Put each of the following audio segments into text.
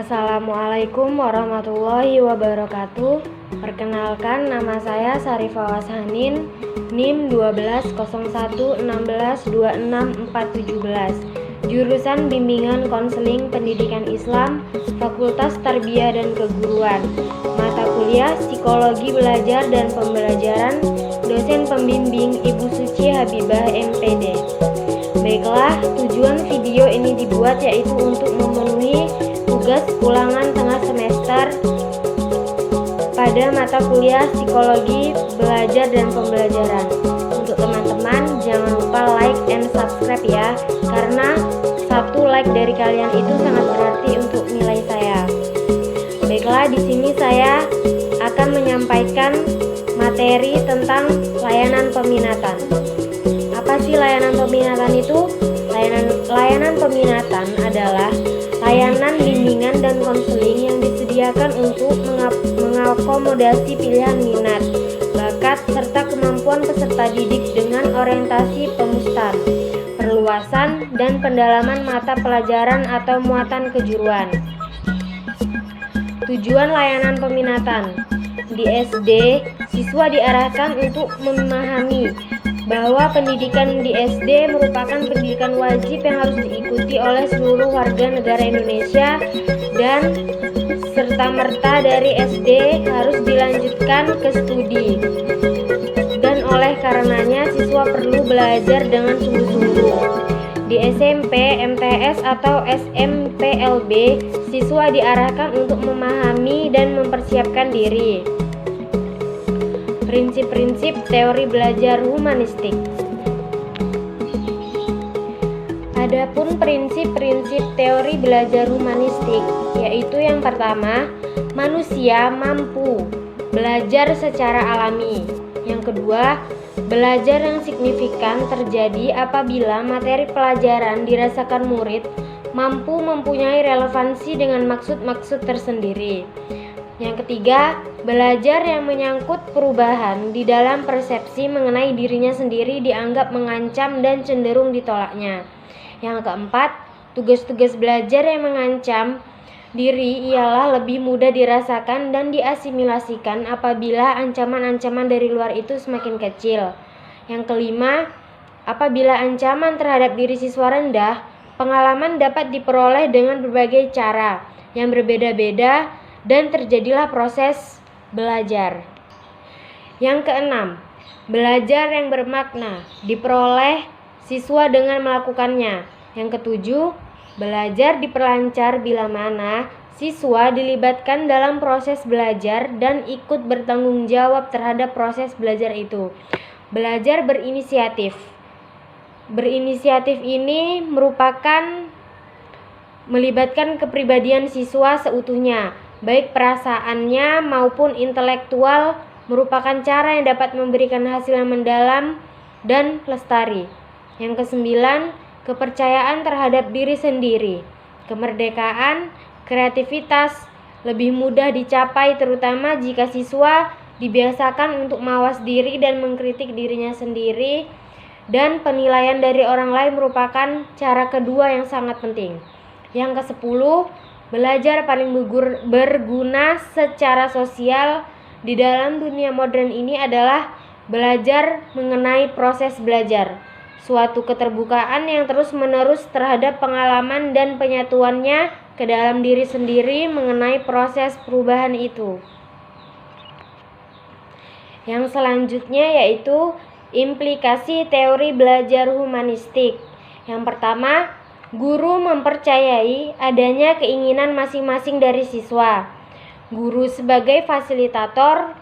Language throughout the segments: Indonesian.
Assalamualaikum warahmatullahi wabarakatuh. Perkenalkan, nama saya Sarifah Washanin, NIM 120116264717, jurusan Bimbingan Konseling Pendidikan Islam, Fakultas Tarbiyah dan Keguruan, mata kuliah Psikologi Belajar dan Pembelajaran, dosen pembimbing Ibu Suci Habibah MPD. Baiklah, tujuan video ini dibuat yaitu untuk memenuhi tugas ulangan tengah semester pada mata kuliah Psikologi Belajar dan Pembelajaran. Untuk teman-teman, jangan lupa like and subscribe ya, karena satu like dari kalian itu sangat berarti untuk nilai saya. Baiklah, di sini saya akan menyampaikan materi tentang layanan peminatan. Apa sih layanan peminatan itu? Layanan peminatan adalah layanan bimbingan dan konseling yang disediakan untuk mengakomodasi pilihan minat, bakat, serta kemampuan peserta didik dengan orientasi pemustan, perluasan, dan pendalaman mata pelajaran atau muatan kejuruan. Tujuan layanan peminatan: di SD, siswa diarahkan untuk memahami bahwa pendidikan di SD merupakan pendidikan wajib yang harus diikuti oleh seluruh warga negara Indonesia, dan serta-merta dari SD harus dilanjutkan ke studi, dan oleh karenanya siswa perlu belajar dengan sungguh-sungguh. Di SMP, MTS atau SMPLB, siswa diarahkan untuk memahami dan mempersiapkan diri. Prinsip-prinsip teori belajar humanistik. Adapun prinsip-prinsip teori belajar humanistik, yaitu yang pertama, manusia mampu belajar secara alami. Yang kedua, belajar yang signifikan terjadi apabila materi pelajaran dirasakan murid mampu mempunyai relevansi dengan maksud-maksud tersendiri. Yang ketiga, belajar yang menyangkut perubahan di dalam persepsi mengenai dirinya sendiri dianggap mengancam dan cenderung ditolaknya. Yang keempat, tugas-tugas belajar yang mengancam diri ialah lebih mudah dirasakan dan diasimilasikan apabila ancaman-ancaman dari luar itu semakin kecil. Yang kelima, apabila ancaman terhadap diri siswa rendah, pengalaman dapat diperoleh dengan berbagai cara yang berbeda-beda dan terjadilah proses belajar. Yang keenam, belajar yang bermakna diperoleh siswa dengan melakukannya. Yang ketujuh, belajar diperlancar bila mana siswa dilibatkan dalam proses belajar dan ikut bertanggung jawab terhadap proses belajar itu. Belajar berinisiatif. Berinisiatif ini merupakan melibatkan kepribadian siswa seutuhnya, baik perasaannya maupun intelektual, merupakan cara yang dapat memberikan hasil yang mendalam dan lestari. Yang kesembilan, kepercayaan terhadap diri sendiri. Kemerdekaan, kreativitas lebih mudah dicapai terutama jika siswa dibiasakan untuk mawas diri dan mengkritik dirinya sendiri, dan penilaian dari orang lain merupakan cara kedua yang sangat penting. Yang kesepuluh, belajar paling berguna secara sosial di dalam dunia modern ini adalah belajar mengenai proses belajar, suatu keterbukaan yang terus-menerus terhadap pengalaman dan penyatuannya ke dalam diri sendiri mengenai proses perubahan itu. Yang selanjutnya yaitu implikasi teori belajar humanistik. Yang pertama, guru mempercayai adanya keinginan masing-masing dari siswa. Guru sebagai fasilitator,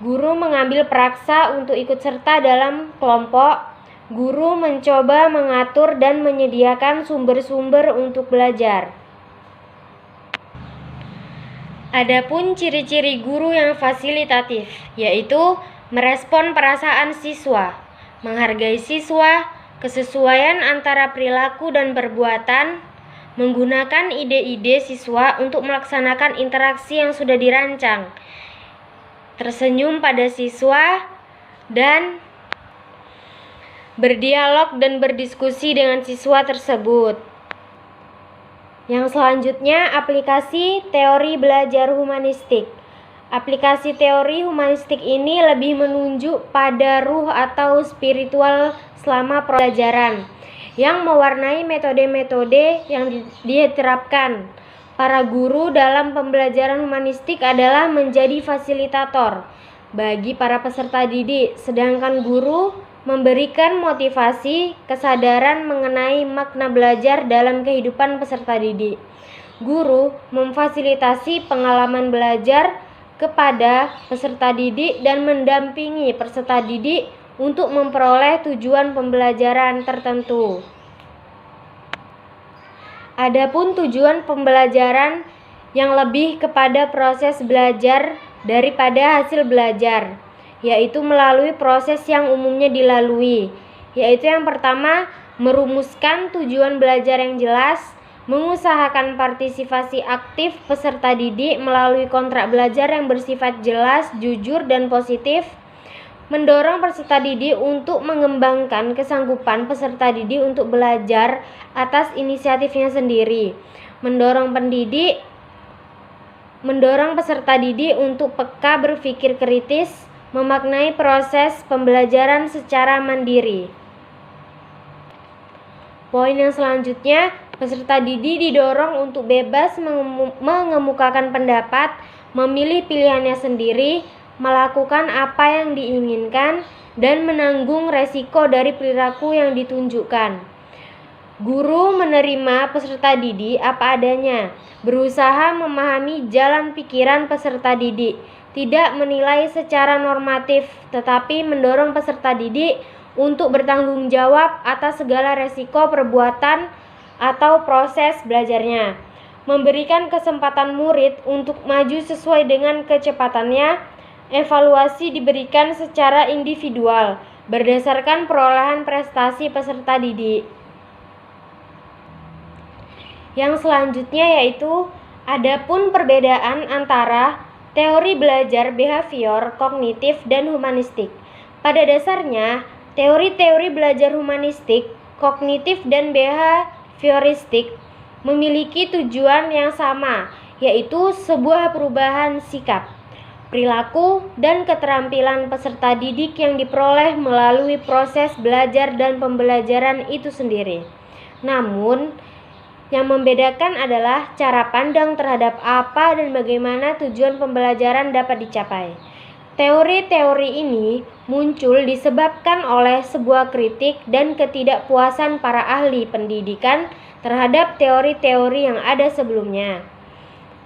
guru mengambil praksa untuk ikut serta dalam kelompok. Guru mencoba mengatur dan menyediakan sumber-sumber untuk belajar. Adapun ciri-ciri guru yang fasilitatif, yaitu merespon perasaan siswa, menghargai siswa, kesesuaian antara perilaku dan perbuatan, menggunakan ide-ide siswa untuk melaksanakan interaksi yang sudah dirancang, tersenyum pada siswa, dan berdialog dan berdiskusi dengan siswa tersebut. Yang selanjutnya, aplikasi teori belajar humanistik. Aplikasi teori humanistik ini lebih menunjuk pada ruh atau spiritual selama pembelajaran yang mewarnai metode-metode yang diterapkan. Para guru dalam pembelajaran humanistik adalah menjadi fasilitator bagi para peserta didik, sedangkan guru memberikan motivasi, kesadaran mengenai makna belajar dalam kehidupan peserta didik. Guru memfasilitasi pengalaman belajar kepada peserta didik dan mendampingi peserta didik untuk memperoleh tujuan pembelajaran tertentu. Adapun tujuan pembelajaran yang lebih kepada proses belajar daripada hasil belajar, yaitu melalui proses yang umumnya dilalui, yaitu yang pertama, merumuskan tujuan belajar yang jelas, mengusahakan partisipasi aktif peserta didik melalui kontrak belajar yang bersifat jelas, jujur, dan positif, mendorong peserta didik untuk mengembangkan kesanggupan peserta didik untuk belajar atas inisiatifnya sendiri, mendorong peserta didik untuk peka berpikir kritis, memaknai proses pembelajaran secara mandiri. Poin yang selanjutnya, peserta didik didorong untuk bebas mengemukakan pendapat, memilih pilihannya sendiri, melakukan apa yang diinginkan, dan menanggung resiko dari perilaku yang ditunjukkan. Guru menerima peserta didik apa adanya, berusaha memahami jalan pikiran peserta didik, tidak menilai secara normatif, tetapi mendorong peserta didik untuk bertanggung jawab atas segala resiko perbuatan atau proses belajarnya, memberikan kesempatan murid untuk maju sesuai dengan kecepatannya, evaluasi diberikan secara individual berdasarkan perolehan prestasi peserta didik. Yang selanjutnya yaitu adapun perbedaan antara teori belajar behavior, kognitif, dan humanistik. Pada dasarnya, teori-teori belajar humanistik, kognitif, dan behavioristik memiliki tujuan yang sama, yaitu sebuah perubahan sikap, perilaku, dan keterampilan peserta didik yang diperoleh melalui proses belajar dan pembelajaran itu sendiri. Namun, yang membedakan adalah cara pandang terhadap apa dan bagaimana tujuan pembelajaran dapat dicapai. Teori-teori ini muncul disebabkan oleh sebuah kritik dan ketidakpuasan para ahli pendidikan terhadap teori-teori yang ada sebelumnya.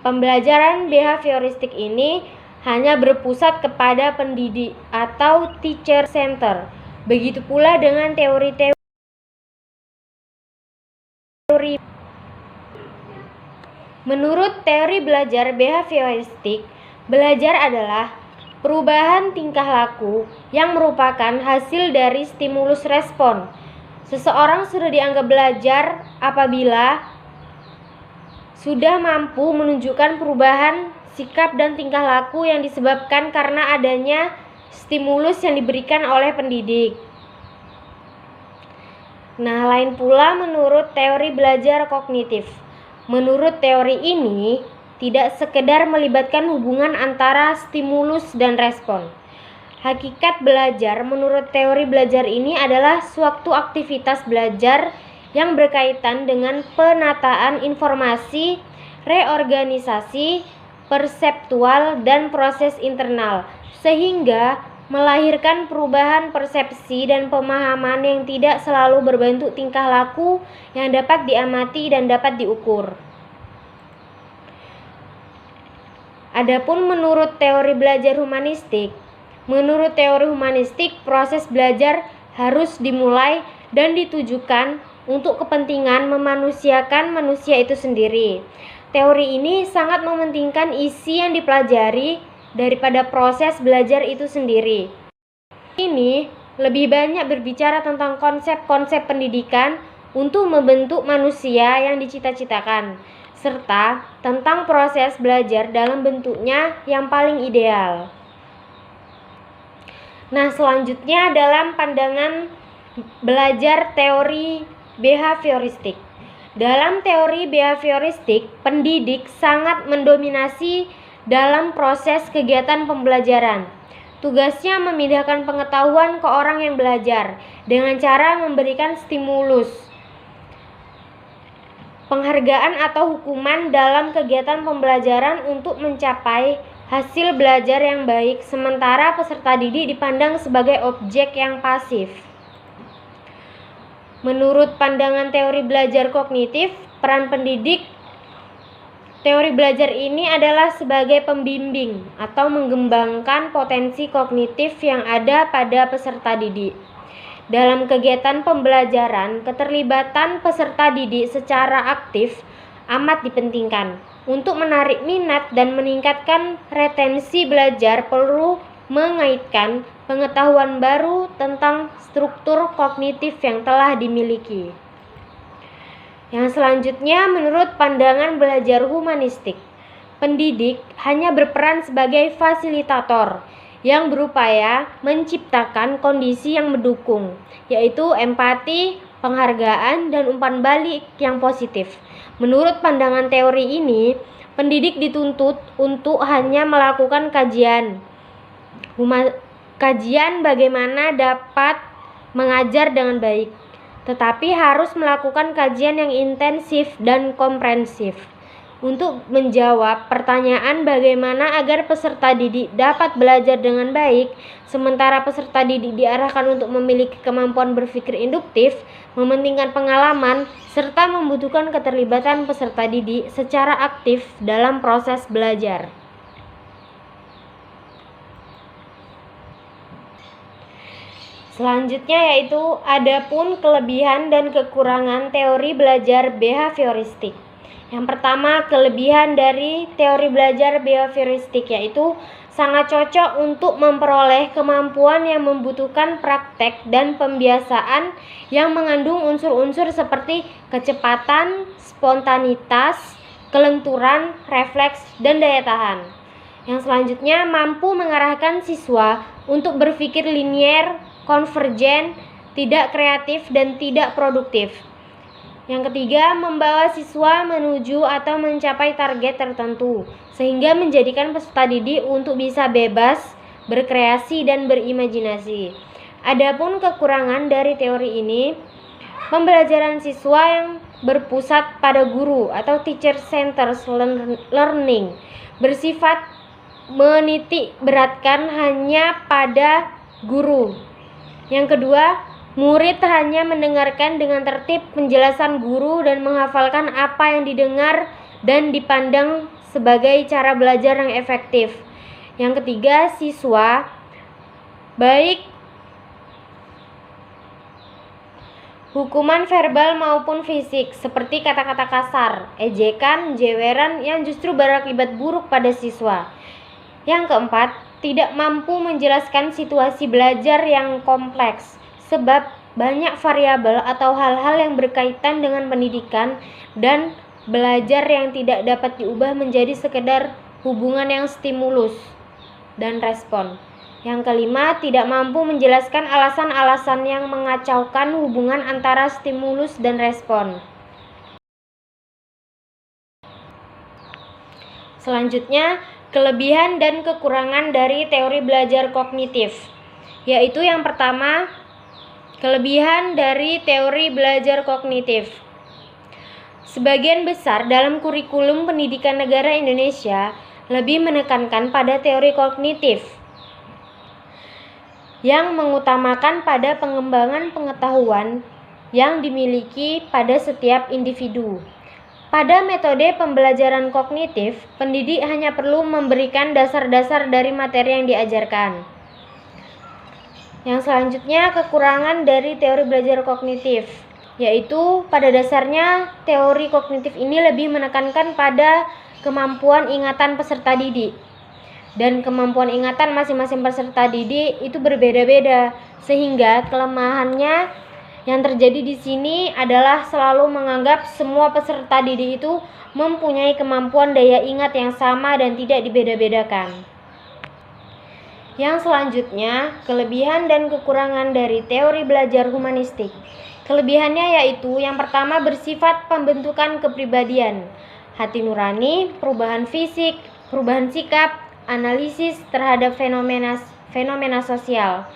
Pembelajaran behavioristik ini hanya berpusat kepada pendidik atau teacher center. Begitu pula dengan teori-teori. Menurut teori belajar behavioristik, belajar adalah perubahan tingkah laku yang merupakan hasil dari stimulus respon. Seseorang sudah dianggap belajar apabila sudah mampu menunjukkan perubahan sikap dan tingkah laku yang disebabkan karena adanya stimulus yang diberikan oleh pendidik. Nah, lain pula menurut teori belajar kognitif. Menurut teori ini, tidak sekedar melibatkan hubungan antara stimulus dan respon. Hakikat belajar menurut teori belajar ini adalah suatu aktivitas belajar yang berkaitan dengan penataan informasi, reorganisasi, perseptual, dan proses internal, sehingga melahirkan perubahan persepsi dan pemahaman yang tidak selalu berbentuk tingkah laku yang dapat diamati dan dapat diukur. Adapun menurut teori belajar humanistik, proses belajar harus dimulai dan ditujukan untuk kepentingan memanusiakan manusia itu sendiri. Teori ini sangat mementingkan isi yang dipelajari daripada proses belajar itu sendiri. Ini lebih banyak berbicara tentang konsep-konsep pendidikan untuk membentuk manusia yang dicita-citakan, serta tentang proses belajar dalam bentuknya yang paling ideal. Nah, selanjutnya dalam pandangan belajar teori behavioristik. Dalam teori behavioristik, pendidik sangat mendominasi dalam proses kegiatan pembelajaran. Tugasnya memindahkan pengetahuan ke orang yang belajar dengan cara memberikan stimulus, penghargaan atau hukuman dalam kegiatan pembelajaran untuk mencapai hasil belajar yang baik, sementara peserta didik dipandang sebagai objek yang pasif. Menurut pandangan teori belajar kognitif, peran pendidik teori belajar ini adalah sebagai pembimbing atau mengembangkan potensi kognitif yang ada pada peserta didik. Dalam kegiatan pembelajaran, keterlibatan peserta didik secara aktif amat dipentingkan. Untuk menarik minat dan meningkatkan retensi belajar perlu mengaitkan pengetahuan baru tentang struktur kognitif yang telah dimiliki. Yang selanjutnya, menurut pandangan belajar humanistik, pendidik hanya berperan sebagai fasilitator yang berupaya menciptakan kondisi yang mendukung, yaitu empati, penghargaan, dan umpan balik yang positif. Menurut pandangan teori ini, pendidik dituntut untuk hanya melakukan kajian bagaimana dapat mengajar dengan baik, tetapi harus melakukan kajian yang intensif dan komprehensif untuk menjawab pertanyaan bagaimana agar peserta didik dapat belajar dengan baik, sementara peserta didik diarahkan untuk memiliki kemampuan berpikir induktif, mementingkan pengalaman, serta membutuhkan keterlibatan peserta didik secara aktif dalam proses belajar. Selanjutnya yaitu adapun kelebihan dan kekurangan teori belajar behavioristik. Yang pertama, kelebihan dari teori belajar behavioristik yaitu sangat cocok untuk memperoleh kemampuan yang membutuhkan praktek dan pembiasaan yang mengandung unsur-unsur seperti kecepatan, spontanitas, kelenturan, refleks, dan daya tahan. Yang selanjutnya, mampu mengarahkan siswa untuk berpikir linier, konvergen, tidak kreatif, dan tidak produktif. Yang ketiga, membawa siswa menuju atau mencapai target tertentu, sehingga menjadikan peserta didik untuk bisa bebas, berkreasi, dan berimajinasi. Adapun kekurangan dari teori ini, pembelajaran siswa yang berpusat pada guru atau teacher-centered learning, bersifat menitik beratkan hanya pada guru. Yang kedua, murid hanya mendengarkan dengan tertib penjelasan guru dan menghafalkan apa yang didengar dan dipandang sebagai cara belajar yang efektif. Yang ketiga, siswa baik hukuman verbal maupun fisik seperti kata-kata kasar, ejekan, jeweran yang justru berakibat buruk pada siswa. Yang keempat, tidak mampu menjelaskan situasi belajar yang kompleks sebab banyak variabel atau hal-hal yang berkaitan dengan pendidikan dan belajar yang tidak dapat diubah menjadi sekedar hubungan yang stimulus dan respon. Yang kelima, tidak mampu menjelaskan alasan-alasan yang mengacaukan hubungan antara stimulus dan respon. Selanjutnya, kelebihan dan kekurangan dari teori belajar kognitif, yaitu yang pertama, kelebihan dari teori belajar kognitif. Sebagian besar dalam kurikulum pendidikan negara Indonesia lebih menekankan pada teori kognitif yang mengutamakan pada pengembangan pengetahuan yang dimiliki pada setiap individu. Pada metode pembelajaran kognitif, pendidik hanya perlu memberikan dasar-dasar dari materi yang diajarkan. Yang selanjutnya, kekurangan dari teori belajar kognitif, yaitu pada dasarnya teori kognitif ini lebih menekankan pada kemampuan ingatan peserta didik. Dan kemampuan ingatan masing-masing peserta didik itu berbeda-beda, sehingga kelemahannya yang terjadi di sini adalah selalu menganggap semua peserta didik itu mempunyai kemampuan daya ingat yang sama dan tidak dibeda-bedakan. Yang selanjutnya, kelebihan dan kekurangan dari teori belajar humanistik, Kelebihannya yaitu yang pertama bersifat pembentukan kepribadian, hati nurani, perubahan fisik, perubahan sikap, analisis terhadap fenomena sosial.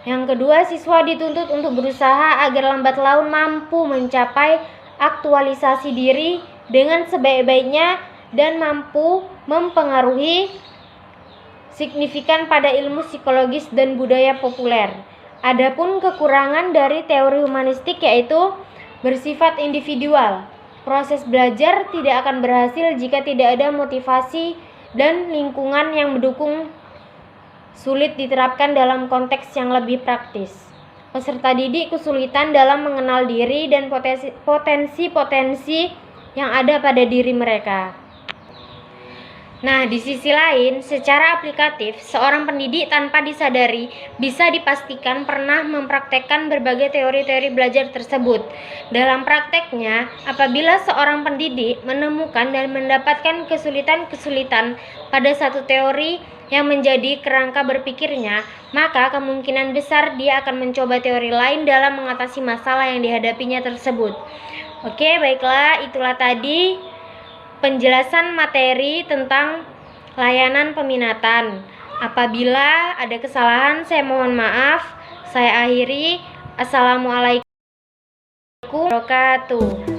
Yang kedua, siswa dituntut untuk berusaha agar lambat laun mampu mencapai aktualisasi diri dengan sebaik-baiknya dan mampu mempengaruhi signifikan pada ilmu psikologis dan budaya populer. Adapun kekurangan dari teori humanistik yaitu bersifat individual. Proses belajar tidak akan berhasil jika tidak ada motivasi dan lingkungan yang mendukung, sulit diterapkan dalam konteks yang lebih praktis. Peserta didik kesulitan dalam mengenal diri dan potensi-potensi yang ada pada diri mereka. Nah, di sisi lain, secara aplikatif, seorang pendidik tanpa disadari bisa dipastikan pernah mempraktekkan berbagai teori-teori belajar tersebut. Dalam prakteknya, apabila seorang pendidik menemukan dan mendapatkan kesulitan-kesulitan pada satu teori yang menjadi kerangka berpikirnya, maka kemungkinan besar dia akan mencoba teori lain dalam mengatasi masalah yang dihadapinya tersebut. Oke, baiklah, itulah tadi penjelasan materi tentang layanan peminatan. Apabila ada kesalahan, saya mohon maaf. Saya akhiri. Assalamualaikum warahmatullahi wabarakatuh.